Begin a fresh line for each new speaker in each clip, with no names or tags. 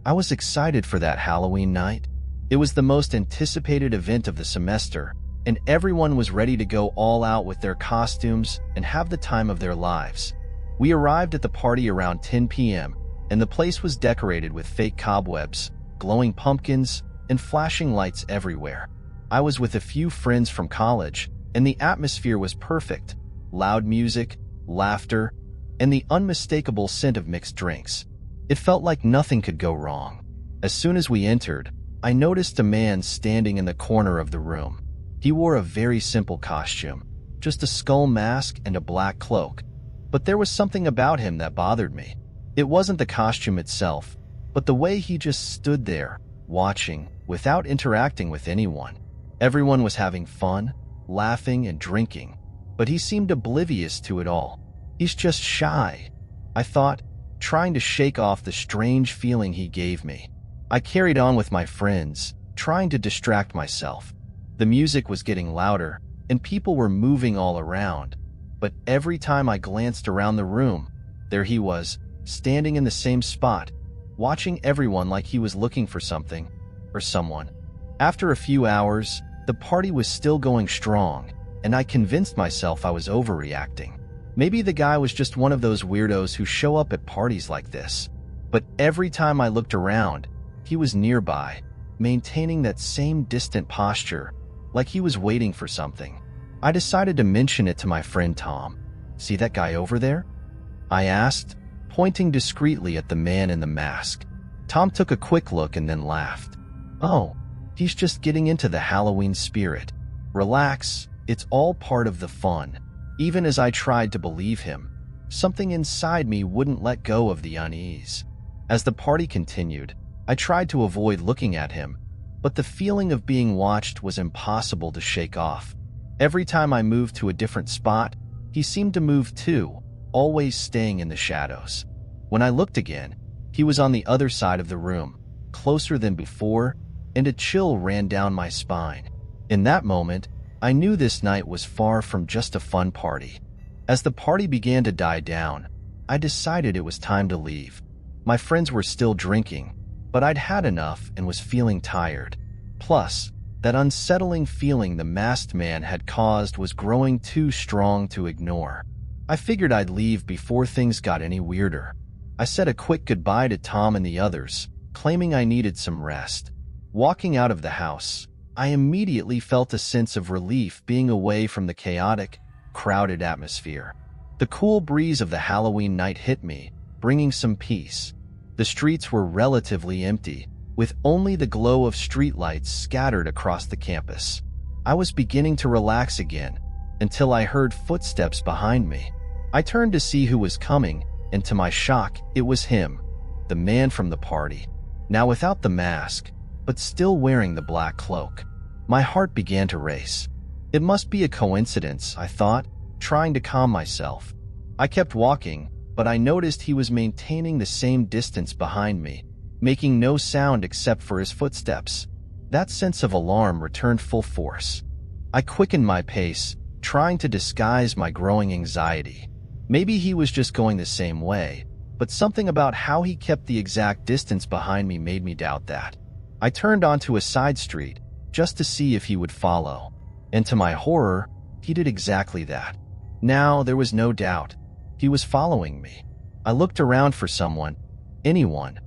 I was excited for that Halloween night. It was the most anticipated event of the semester, and everyone was ready to go all out with their costumes and have the time of their lives. We arrived at the party around 10 p.m., and the place was decorated with fake cobwebs, glowing pumpkins, and flashing lights everywhere. I was with a few friends from college, and the atmosphere was perfect. Loud music, laughter, and the unmistakable scent of mixed drinks. It felt like nothing could go wrong. As soon as we entered, I noticed a man standing in the corner of the room. He wore a very simple costume, just a skull mask and a black cloak. But there was something about him that bothered me. It wasn't the costume itself, but the way he just stood there, watching, without interacting with anyone. Everyone was having fun, laughing and drinking, but he seemed oblivious to it all. He's just shy, I thought, trying to shake off the strange feeling he gave me. I carried on with my friends, trying to distract myself. The music was getting louder, and people were moving all around. But every time I glanced around the room, there he was, standing in the same spot, watching everyone like he was looking for something or someone. After a few hours, the party was still going strong, and I convinced myself I was overreacting. Maybe the guy was just one of those weirdos who show up at parties like this. But every time I looked around, he was nearby, maintaining that same distant posture, like he was waiting for something. I decided to mention it to my friend Tom. "See that guy over there?" I asked, pointing discreetly at the man in the mask. Tom took a quick look and then laughed. "Oh, he's just getting into the Halloween spirit. Relax, it's all part of the fun." Even as I tried to believe him, something inside me wouldn't let go of the unease. As the party continued, I tried to avoid looking at him, but the feeling of being watched was impossible to shake off. Every time I moved to a different spot, he seemed to move too, always staying in the shadows. When I looked again, he was on the other side of the room, closer than before, and a chill ran down my spine. In that moment, I knew this night was far from just a fun party. As the party began to die down, I decided it was time to leave. My friends were still drinking, but I'd had enough and was feeling tired. Plus, that unsettling feeling the masked man had caused was growing too strong to ignore. I figured I'd leave before things got any weirder. I said a quick goodbye to Tom and the others, claiming I needed some rest. Walking out of the house, I immediately felt a sense of relief being away from the chaotic, crowded atmosphere. The cool breeze of the Halloween night hit me, bringing some peace. The streets were relatively empty, with only the glow of streetlights scattered across the campus. I was beginning to relax again, until I heard footsteps behind me. I turned to see who was coming, and to my shock, it was him, the man from the party. Now without the mask, but still wearing the black cloak. My heart began to race. It must be a coincidence, I thought, trying to calm myself. I kept walking, but I noticed he was maintaining the same distance behind me, making no sound except for his footsteps. That sense of alarm returned full force. I quickened my pace, trying to disguise my growing anxiety. Maybe he was just going the same way, but something about how he kept the exact distance behind me made me doubt that. I turned onto a side street just to see if he would follow, and to my horror, he did exactly that. Now there was no doubt. He was following me. I looked around for someone, anyone,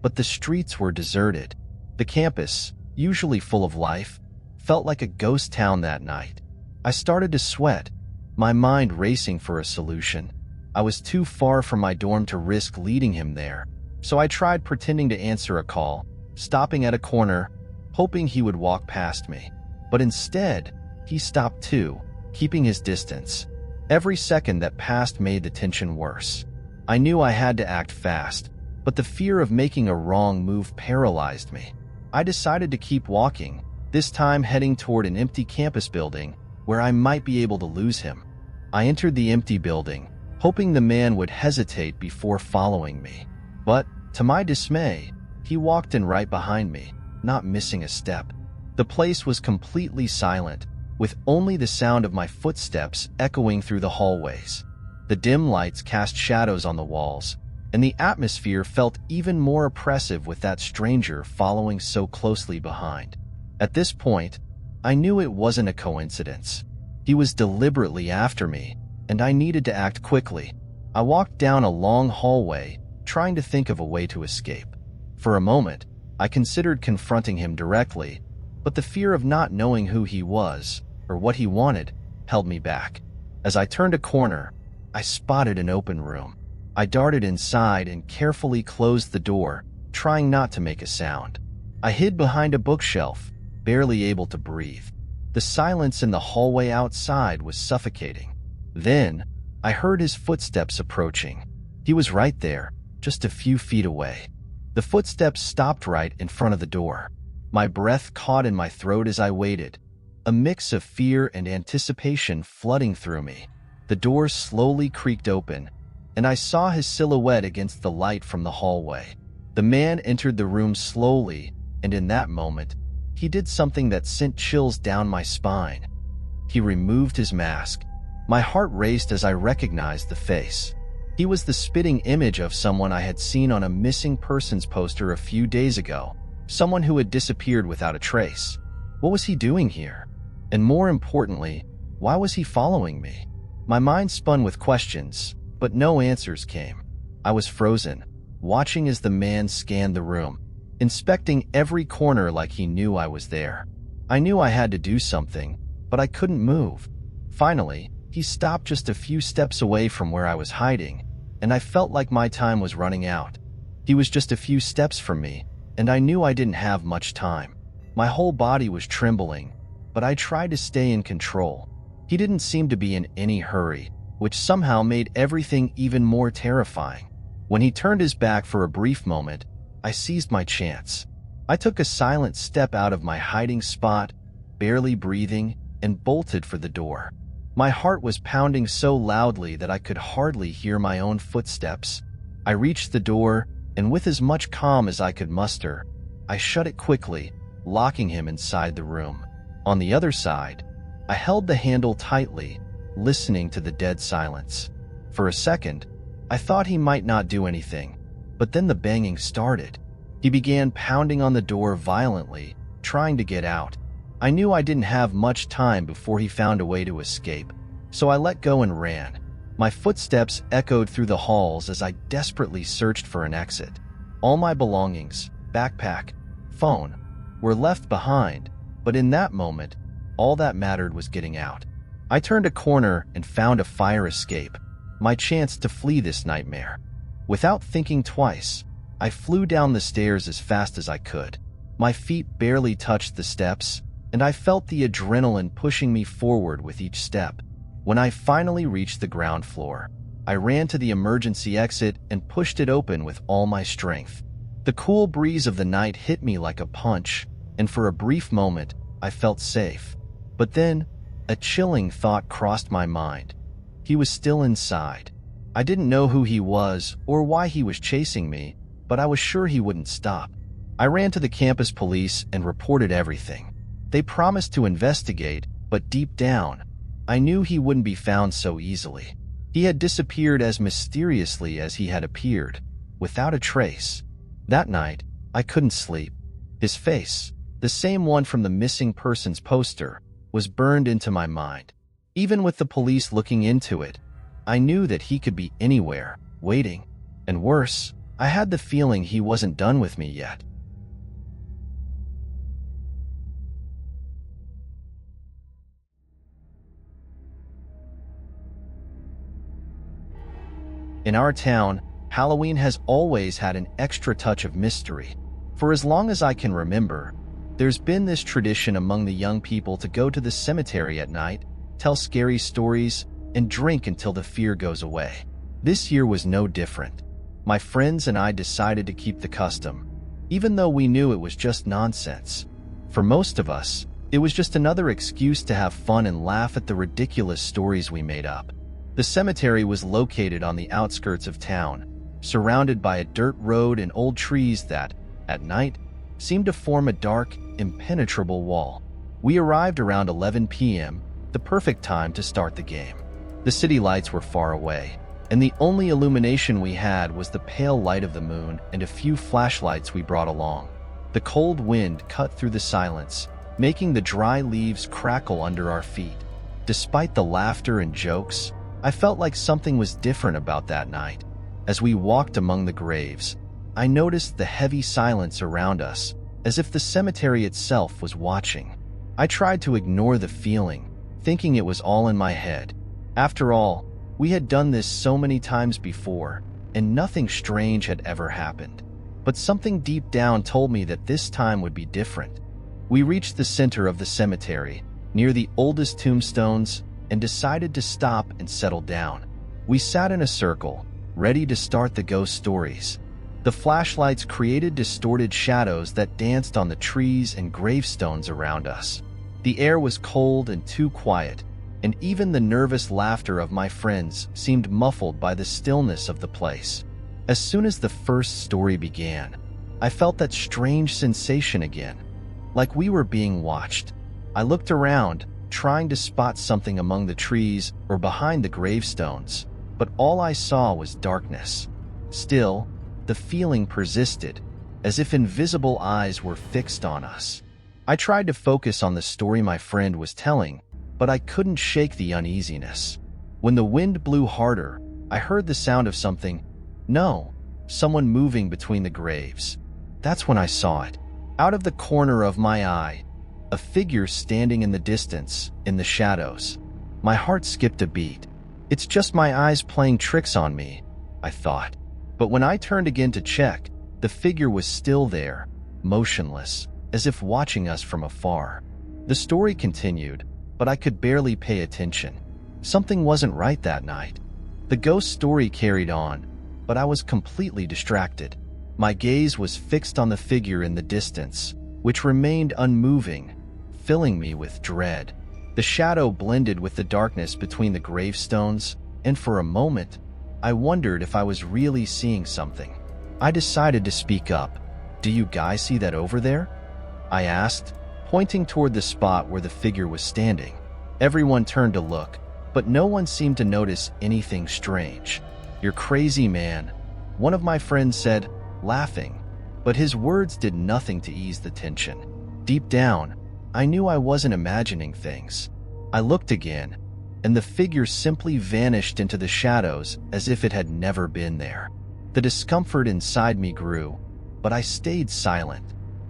but the streets were deserted. The campus, usually full of life, felt like a ghost town that night. I started to sweat, my mind racing for a solution. I was too far from my dorm to risk leading him there, so I tried pretending to answer a call, stopping at a corner, hoping he would walk past me. But instead, he stopped too, keeping his distance. Every second that passed made the tension worse. I knew I had to act fast, but the fear of making a wrong move paralyzed me. I decided to keep walking, this time heading toward an empty campus building where I might be able to lose him. I entered the empty building, hoping the man would hesitate before following me. But, to my dismay, he walked in right behind me, not missing a step. The place was completely silent, with only the sound of my footsteps echoing through the hallways. The dim lights cast shadows on the walls, and the atmosphere felt even more oppressive with that stranger following so closely behind. At this point, I knew it wasn't a coincidence. He was deliberately after me, and I needed to act quickly. I walked down a long hallway, trying to think of a way to escape. For a moment, I considered confronting him directly, but the fear of not knowing who he was or what he wanted held me back. As I turned a corner, I spotted an open room. I darted inside and carefully closed the door, trying not to make a sound. I hid behind a bookshelf, barely able to breathe. The silence in the hallway outside was suffocating. Then, I heard his footsteps approaching. He was right there, just a few feet away. The footsteps stopped right in front of the door. My breath caught in my throat as I waited, a mix of fear and anticipation flooding through me. The door slowly creaked open, and I saw his silhouette against the light from the hallway. The man entered the room slowly, and in that moment, he did something that sent chills down my spine. He removed his mask. My heart raced as I recognized the face. He was the spitting image of someone I had seen on a missing persons poster a few days ago, someone who had disappeared without a trace. What was he doing here? And more importantly, why was he following me? My mind spun with questions, but no answers came. I was frozen, watching as the man scanned the room, inspecting every corner like he knew I was there. I knew I had to do something, but I couldn't move. Finally, he stopped just a few steps away from where I was hiding, and I felt like my time was running out. He was just a few steps from me, and I knew I didn't have much time. My whole body was trembling, but I tried to stay in control. He didn't seem to be in any hurry, which somehow made everything even more terrifying. When he turned his back for a brief moment, I seized my chance. I took a silent step out of my hiding spot, barely breathing, and bolted for the door. My heart was pounding so loudly that I could hardly hear my own footsteps. I reached the door, and with as much calm as I could muster, I shut it quickly, locking him inside the room. On the other side, I held the handle tightly, listening to the dead silence. For a second, I thought he might not do anything, but then the banging started. He began pounding on the door violently, trying to get out. I knew I didn't have much time before he found a way to escape, so I let go and ran. My footsteps echoed through the halls as I desperately searched for an exit. All my belongings, backpack, phone, were left behind, but in that moment, all that mattered was getting out. I turned a corner and found a fire escape, my chance to flee this nightmare. Without thinking twice, I flew down the stairs as fast as I could. My feet barely touched the steps, and I felt the adrenaline pushing me forward with each step. When I finally reached the ground floor, I ran to the emergency exit and pushed it open with all my strength. The cool breeze of the night hit me like a punch, and for a brief moment, I felt safe. But then, a chilling thought crossed my mind. He was still inside. I didn't know who he was or why he was chasing me, but I was sure he wouldn't stop. I ran to the campus police and reported everything. They promised to investigate, but deep down, I knew he wouldn't be found so easily. He had disappeared as mysteriously as he had appeared, without a trace. That night, I couldn't sleep. His face, the same one from the missing persons poster, was burned into my mind. Even with the police looking into it, I knew that he could be anywhere, waiting. And worse, I had the feeling he wasn't done with me yet. In our town, Halloween has always had an extra touch of mystery. For as long as I can remember, there's been this tradition among the young people to go to the cemetery at night, tell scary stories, and drink until the fear goes away. This year was no different. My friends and I decided to keep the custom, even though we knew it was just nonsense. For most of us, it was just another excuse to have fun and laugh at the ridiculous stories we made up. The cemetery was located on the outskirts of town, surrounded by a dirt road and old trees that, at night, seemed to form a dark, impenetrable wall. We arrived around 11 p.m., the perfect time to start the game. The city lights were far away, and the only illumination we had was the pale light of the moon and a few flashlights we brought along. The cold wind cut through the silence, making the dry leaves crackle under our feet. Despite the laughter and jokes, I felt like something was different about that night. As we walked among the graves, I noticed the heavy silence around us, as if the cemetery itself was watching. I tried to ignore the feeling, thinking it was all in my head. After all, we had done this so many times before, and nothing strange had ever happened. But something deep down told me that this time would be different. We reached the center of the cemetery, near the oldest tombstones, and decided to stop and settle down. We sat in a circle, ready to start the ghost stories. The flashlights created distorted shadows that danced on the trees and gravestones around us. The air was cold and too quiet, and even the nervous laughter of my friends seemed muffled by the stillness of the place. As soon as the first story began, I felt that strange sensation again, like we were being watched. I looked around, trying to spot something among the trees or behind the gravestones, but all I saw was darkness. Still, the feeling persisted, as if invisible eyes were fixed on us. I tried to focus on the story my friend was telling, but I couldn't shake the uneasiness. When the wind blew harder, I heard the sound of someone moving between the graves. That's when I saw it. Out of the corner of my eye, a figure standing in the distance, in the shadows. My heart skipped a beat. It's just my eyes playing tricks on me, I thought. But when I turned again to check, the figure was still there, motionless, as if watching us from afar. The story continued, but I could barely pay attention. Something wasn't right that night. The ghost story carried on, but I was completely distracted. My gaze was fixed on the figure in the distance, which remained unmoving, filling me with dread. The shadow blended with the darkness between the gravestones, and for a moment, I wondered if I was really seeing something. I decided to speak up. "Do you guys see that over there?" I asked, pointing toward the spot where the figure was standing. Everyone turned to look, but no one seemed to notice anything strange. "You're crazy, man," one of my friends said, laughing, but his words did nothing to ease the tension. Deep down, I knew I wasn't imagining things. I looked again, and the figure simply vanished into the shadows as if it had never been there. The discomfort inside me grew, but I stayed silent.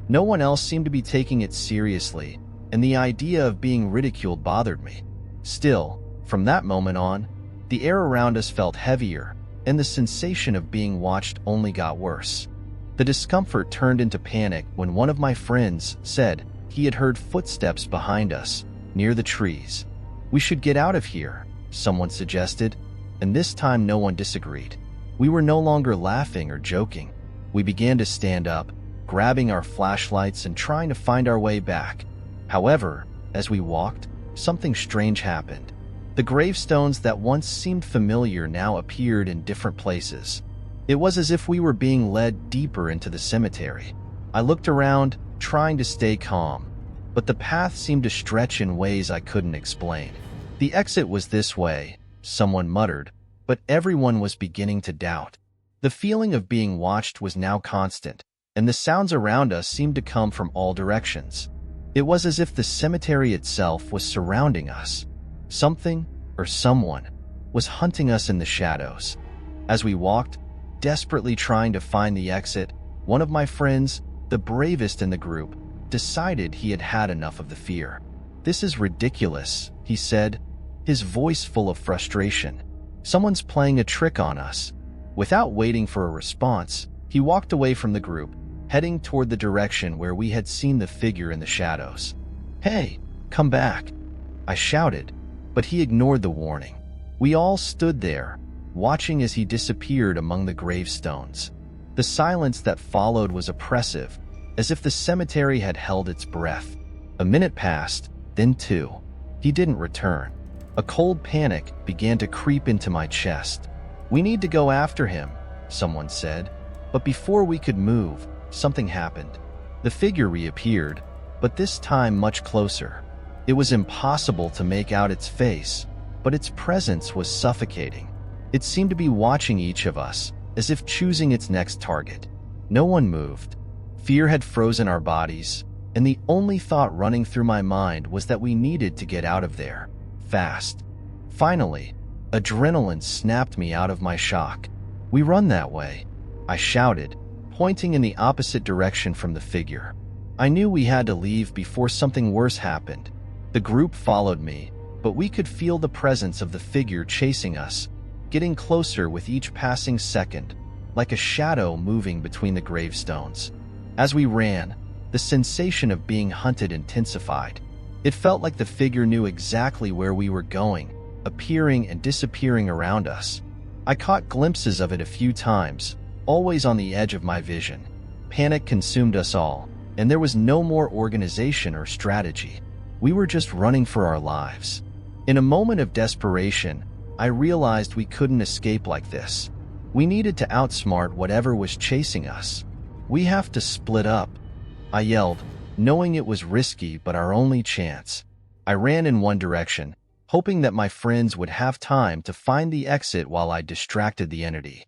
No one else seemed to be taking it seriously, and the idea of being ridiculed bothered me. Still, from that moment on, the air around us felt heavier, and the sensation of being watched only got worse. The discomfort turned into panic when one of my friends said he had heard footsteps behind us, near the trees. "We should get out of here," someone suggested, and this time no one disagreed. We were no longer laughing or joking. We began to stand up, grabbing our flashlights and trying to find our way back. However, as we walked, something strange happened. The gravestones that once seemed familiar now appeared in different places. It was as if we were being led deeper into the cemetery. I looked around, trying to stay calm, but the path seemed to stretch in ways I couldn't explain. "The exit was this way," someone muttered, but everyone was beginning to doubt. The feeling of being watched was now constant, and the sounds around us seemed to come from all directions. It was as if the cemetery itself was surrounding us. Something, or someone, was hunting us in the shadows. As we walked, desperately trying to find the exit, one of my friends, the bravest in the group, decided he had had enough of the fear. "This is ridiculous," he said, his voice full of frustration. "Someone's playing a trick on us." Without waiting for a response, he walked away from the group, heading toward the direction where we had seen the figure in the shadows. "Hey, come back," I shouted, but he ignored the warning. We all stood there, watching as he disappeared among the gravestones. The silence that followed was oppressive, as if the cemetery had held its breath. A minute passed, then two. He didn't return. A cold panic began to creep into my chest. "We need to go after him," someone said. But before we could move, something happened. The figure reappeared, but this time much closer. It was impossible to make out its face, but its presence was suffocating. It seemed to be watching each of us, as if choosing its next target. No one moved. Fear had frozen our bodies, and the only thought running through my mind was that we needed to get out of there, fast. Finally, adrenaline snapped me out of my shock. "We run that way," I shouted, pointing in the opposite direction from the figure. I knew we had to leave before something worse happened. The group followed me, but we could feel the presence of the figure chasing us, getting closer with each passing second, like a shadow moving between the gravestones. As we ran, the sensation of being hunted intensified. It felt like the figure knew exactly where we were going, appearing and disappearing around us. I caught glimpses of it a few times, always on the edge of my vision. Panic consumed us all, and there was no more organization or strategy. We were just running for our lives. In a moment of desperation, I realized we couldn't escape like this. We needed to outsmart whatever was chasing us. "We have to split up," I yelled, knowing it was risky but our only chance. I ran in one direction, hoping that my friends would have time to find the exit while I distracted the entity.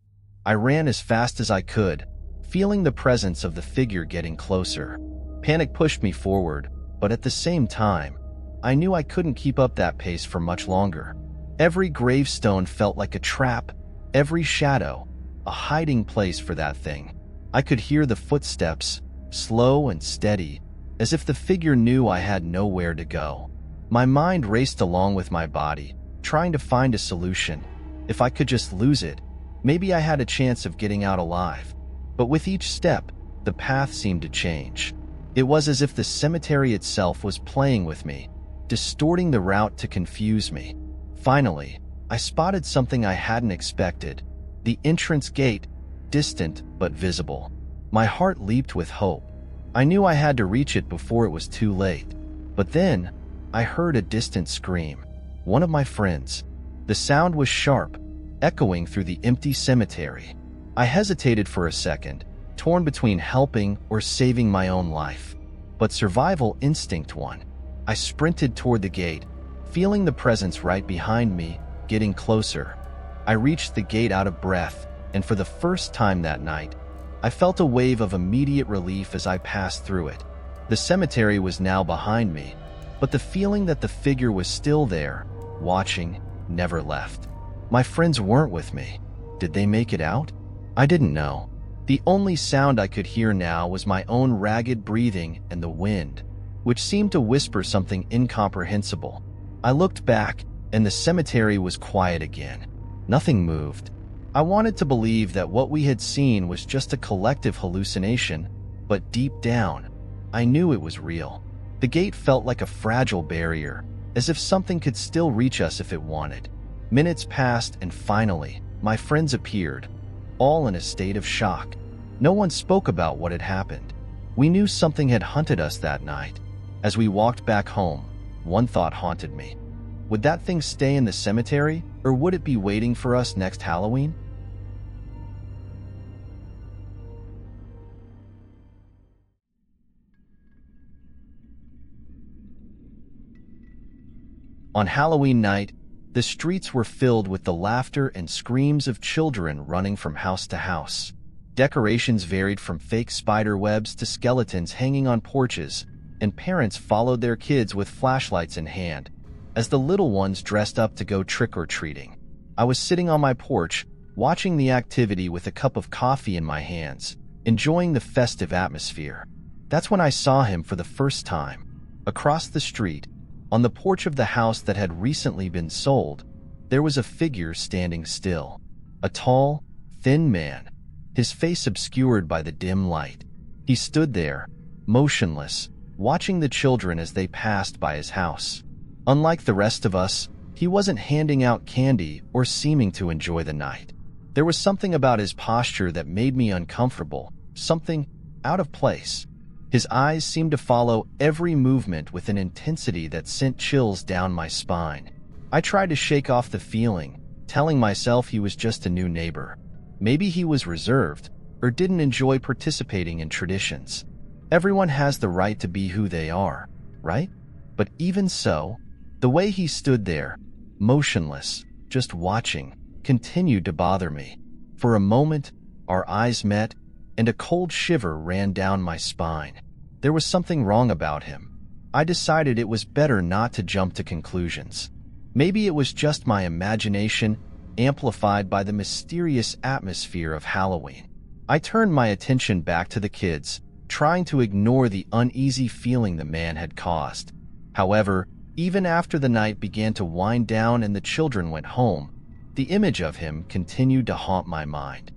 I ran as fast as I could, feeling the presence of the figure getting closer. Panic pushed me forward, but at the same time, I knew I couldn't keep up that pace for much longer. Every gravestone felt like a trap, every shadow, a hiding place for that thing. I could hear the footsteps, slow and steady, as if the figure knew I had nowhere to go. My mind raced along with my body, trying to find a solution. If I could just lose it, maybe I had a chance of getting out alive. But with each step, the path seemed to change. It was as if the cemetery itself was playing with me, distorting the route to confuse me. Finally, I spotted something I hadn't expected. The entrance gate, distant but visible. My heart leaped with hope. I knew I had to reach it before it was too late. But then, I heard a distant scream. One of my friends. The sound was sharp, echoing through the empty cemetery. I hesitated for a second, torn between helping or saving my own life. But survival instinct won. I sprinted toward the gate, feeling the presence right behind me, getting closer. I reached the gate out of breath, and for the first time that night, I felt a wave of immediate relief as I passed through it. The cemetery was now behind me, but the feeling that the figure was still there, watching, never left. My friends weren't with me. Did they make it out? I didn't know. The only sound I could hear now was my own ragged breathing and the wind, which seemed to whisper something incomprehensible. I looked back, and the cemetery was quiet again. Nothing moved. I wanted to believe that what we had seen was just a collective hallucination, but deep down, I knew it was real. The gate felt like a fragile barrier, as if something could still reach us if it wanted. Minutes passed, and finally, my friends appeared, all in a state of shock. No one spoke about what had happened. We knew something had hunted us that night. As we walked back home, one thought haunted me. Would that thing stay in the cemetery, or would it be waiting for us next Halloween? On Halloween night, the streets were filled with the laughter and screams of children running from house to house. Decorations varied from fake spider webs to skeletons hanging on porches, and parents followed their kids with flashlights in hand, as the little ones dressed up to go trick-or-treating. I was sitting on my porch, watching the activity with a cup of coffee in my hands, enjoying the festive atmosphere. That's when I saw him for the first time. Across the street, on the porch of the house that had recently been sold, there was a figure standing still. A tall, thin man, his face obscured by the dim light. He stood there, motionless, watching the children as they passed by his house. Unlike the rest of us, he wasn't handing out candy or seeming to enjoy the night. There was something about his posture that made me uncomfortable, something out of place. His eyes seemed to follow every movement with an intensity that sent chills down my spine. I tried to shake off the feeling, telling myself he was just a new neighbor. Maybe he was reserved or didn't enjoy participating in traditions. Everyone has the right to be who they are, right? But even so, the way he stood there, motionless, just watching, continued to bother me. For a moment, our eyes met, and a cold shiver ran down my spine. There was something wrong about him. I decided it was better not to jump to conclusions. Maybe it was just my imagination, amplified by the mysterious atmosphere of Halloween. I turned my attention back to the kids, trying to ignore the uneasy feeling the man had caused. However, even after the night began to wind down and the children went home, the image of him continued to haunt my mind.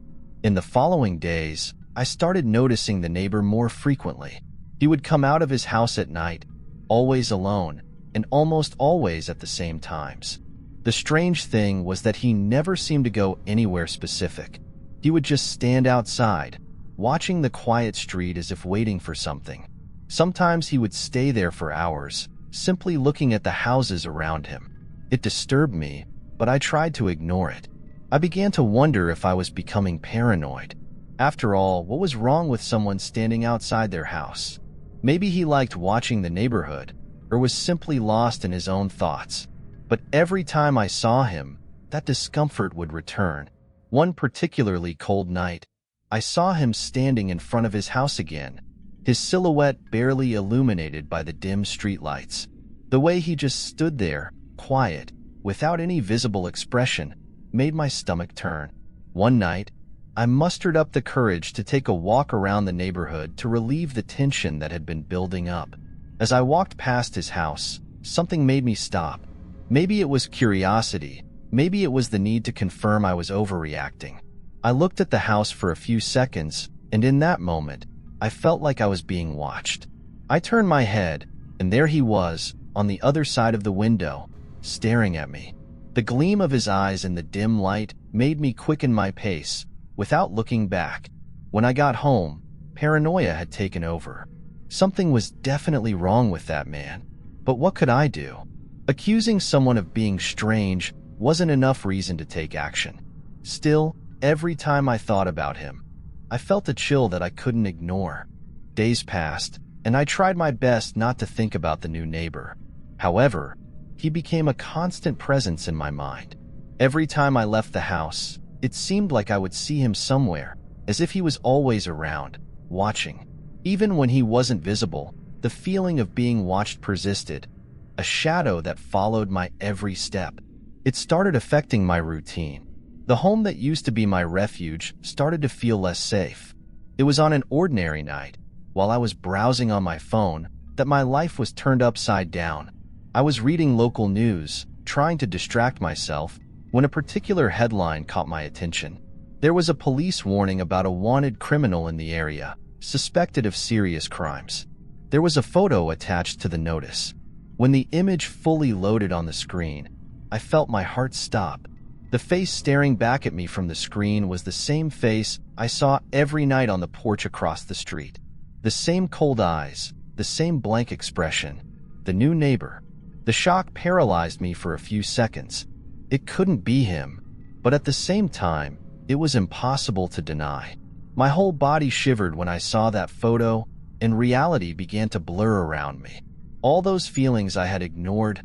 In the following days, I started noticing the neighbor more frequently. He would come out of his house at night, always alone, and almost always at the same times. The strange thing was that he never seemed to go anywhere specific. He would just stand outside, watching the quiet street as if waiting for something. Sometimes he would stay there for hours, simply looking at the houses around him. It disturbed me, but I tried to ignore it. I began to wonder if I was becoming paranoid. After all, what was wrong with someone standing outside their house? Maybe he liked watching the neighborhood, or was simply lost in his own thoughts. But every time I saw him, that discomfort would return. One particularly cold night, I saw him standing in front of his house again, his silhouette barely illuminated by the dim streetlights. The way he just stood there, quiet, without any visible expression, made my stomach turn. One night, I mustered up the courage to take a walk around the neighborhood to relieve the tension that had been building up. As I walked past his house, something made me stop. Maybe it was curiosity, maybe it was the need to confirm I was overreacting. I looked at the house for a few seconds, and in that moment, I felt like I was being watched. I turned my head, and there he was, on the other side of the window, staring at me. The gleam of his eyes in the dim light made me quicken my pace, without looking back. When I got home, paranoia had taken over. Something was definitely wrong with that man. But what could I do? Accusing someone of being strange wasn't enough reason to take action. Still, every time I thought about him, I felt a chill that I couldn't ignore. Days passed, and I tried my best not to think about the new neighbor. However, he became a constant presence in my mind. Every time I left the house, it seemed like I would see him somewhere, as if he was always around, watching. Even when he wasn't visible, the feeling of being watched persisted, a shadow that followed my every step. It started affecting my routine. The home that used to be my refuge started to feel less safe. It was on an ordinary night, while I was browsing on my phone, that my life was turned upside down. I was reading local news, trying to distract myself, when a particular headline caught my attention. There was a police warning about a wanted criminal in the area, suspected of serious crimes. There was a photo attached to the notice. When the image fully loaded on the screen, I felt my heart stop. The face staring back at me from the screen was the same face I saw every night on the porch across the street. The same cold eyes, the same blank expression. The new neighbor. The shock paralyzed me for a few seconds. It couldn't be him, but at the same time, it was impossible to deny. My whole body shivered when I saw that photo, and reality began to blur around me. All those feelings I had ignored,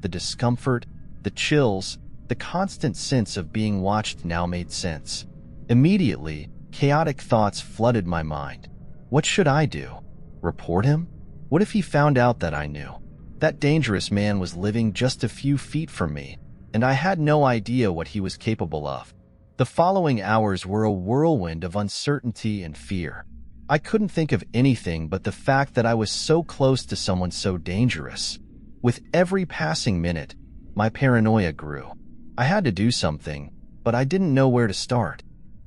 the discomfort, the chills, the constant sense of being watched now made sense. Immediately, chaotic thoughts flooded my mind. What should I do? Report him? What if he found out that I knew? That dangerous man was living just a few feet from me, and I had no idea what he was capable of. The following hours were a whirlwind of uncertainty and fear. I couldn't think of anything but the fact that I was so close to someone so dangerous. With every passing minute, my paranoia grew. I had to do something, but I didn't know where to start.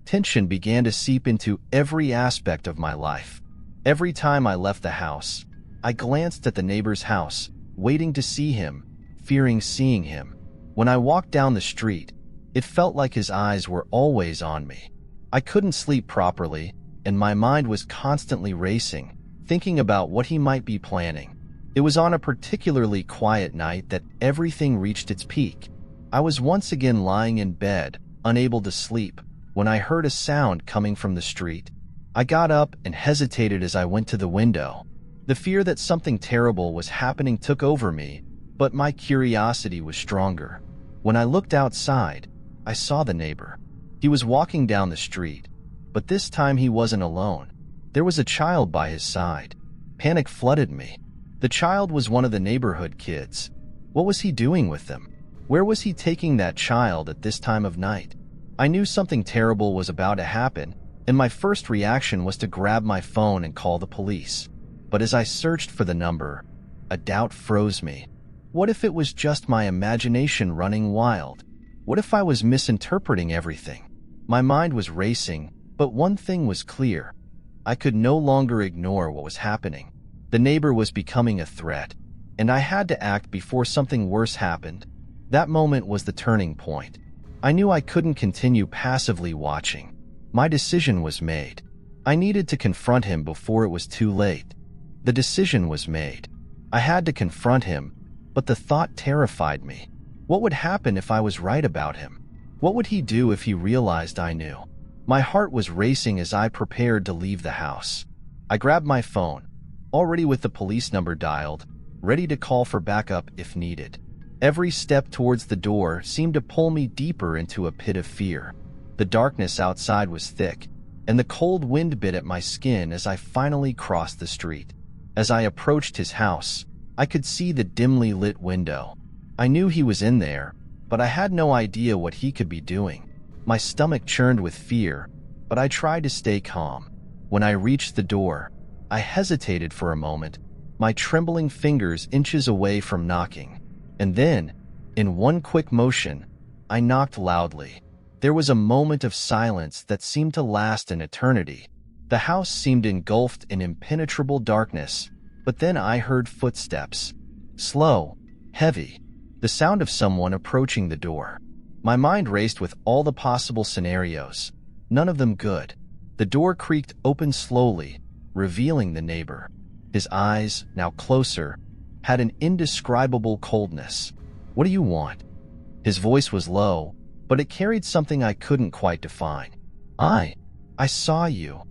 Tension began to seep into every aspect of my life. Every time I left the house, I glanced at the neighbor's house, waiting to see him, fearing seeing him. When I walked down the street, it felt like his eyes were always on me. I couldn't sleep properly, and my mind was constantly racing, thinking about what he might be planning. It was on a particularly quiet night that everything reached its peak. I was once again lying in bed, unable to sleep, when I heard a sound coming from the street. I got up and hesitated as I went to the window. The fear that something terrible was happening took over me, but my curiosity was stronger. When I looked outside, I saw the neighbor. He was walking down the street, but this time he wasn't alone. There was a child by his side. Panic flooded me. The child was one of the neighborhood kids. What was he doing with them? Where was he taking that child at this time of night? I knew something terrible was about to happen, and my first reaction was to grab my phone and call the police. But as I searched for the number, a doubt froze me. What if it was just my imagination running wild? What if I was misinterpreting everything? My mind was racing, but one thing was clear. I could no longer ignore what was happening. The neighbor was becoming a threat, and I had to act before something worse happened. That moment was the turning point. I knew I couldn't continue passively watching. My decision was made. I needed to confront him before it was too late. The decision was made. I had to confront him, but the thought terrified me. What would happen if I was right about him? What would he do if he realized I knew? My heart was racing as I prepared to leave the house. I grabbed my phone, already with the police number dialed, ready to call for backup if needed. Every step towards the door seemed to pull me deeper into a pit of fear. The darkness outside was thick, and the cold wind bit at my skin as I finally crossed the street. As I approached his house, I could see the dimly lit window. I knew he was in there, but I had no idea what he could be doing. My stomach churned with fear, but I tried to stay calm. When I reached the door, I hesitated for a moment, my trembling fingers inches away from knocking. And then, in one quick motion, I knocked loudly. There was a moment of silence that seemed to last an eternity. The house seemed engulfed in impenetrable darkness, but then I heard footsteps. Slow, heavy, the sound of someone approaching the door. My mind raced with all the possible scenarios, none of them good. The door creaked open slowly, revealing the neighbor. His eyes, now closer, had an indescribable coldness. "What do you want?" His voice was low, but it carried something I couldn't quite define. I saw you."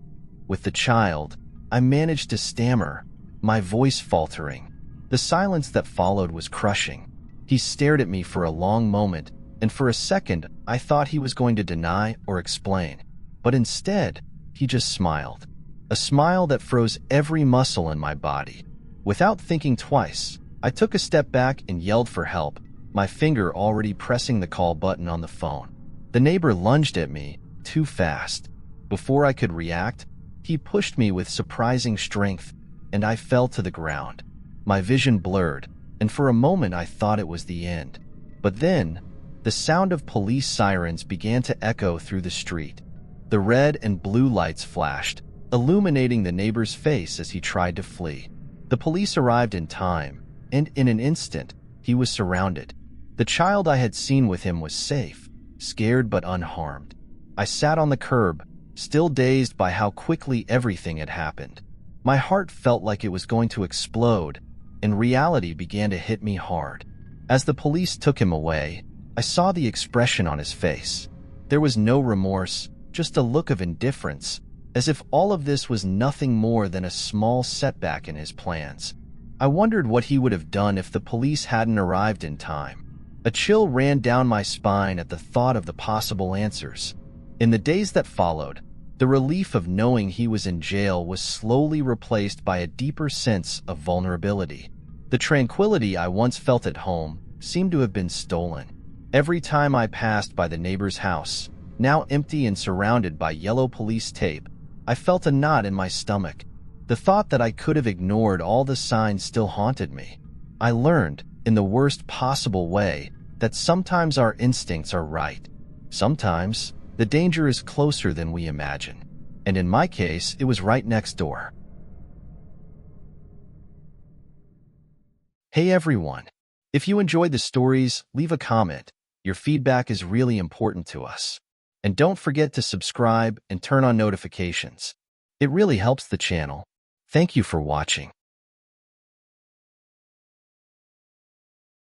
With the child, I managed to stammer, my voice faltering. The silence that followed was crushing. He stared at me for a long moment, and for a second I thought he was going to deny or explain. But instead, he just smiled. A smile that froze every muscle in my body. Without thinking twice, I took a step back and yelled for help, my finger already pressing the call button on the phone. The neighbor lunged at me, too fast. Before I could react, he pushed me with surprising strength, and I fell to the ground. My vision blurred, and for a moment I thought it was the end. But then, the sound of police sirens began to echo through the street. The red and blue lights flashed, illuminating the neighbor's face as he tried to flee. The police arrived in time, and in an instant, he was surrounded. The child I had seen with him was safe, scared but unharmed. I sat on the curb, still dazed by how quickly everything had happened. My heart felt like it was going to explode, and reality began to hit me hard. As the police took him away, I saw the expression on his face. There was no remorse, just a look of indifference, as if all of this was nothing more than a small setback in his plans. I wondered what he would have done if the police hadn't arrived in time. A chill ran down my spine at the thought of the possible answers. In the days that followed, the relief of knowing he was in jail was slowly replaced by a deeper sense of vulnerability. The tranquility I once felt at home seemed to have been stolen. Every time I passed by the neighbor's house, now empty and surrounded by yellow police tape, I felt a knot in my stomach. The thought that I could have ignored all the signs still haunted me. I learned, in the worst possible way, that sometimes our instincts are right. Sometimes, the danger is closer than we imagine. And in my case, it was right next door. Hey everyone! If you enjoyed the stories, leave a comment. Your feedback is really important to us. And don't forget to subscribe and turn on notifications. It really helps the channel. Thank you for watching.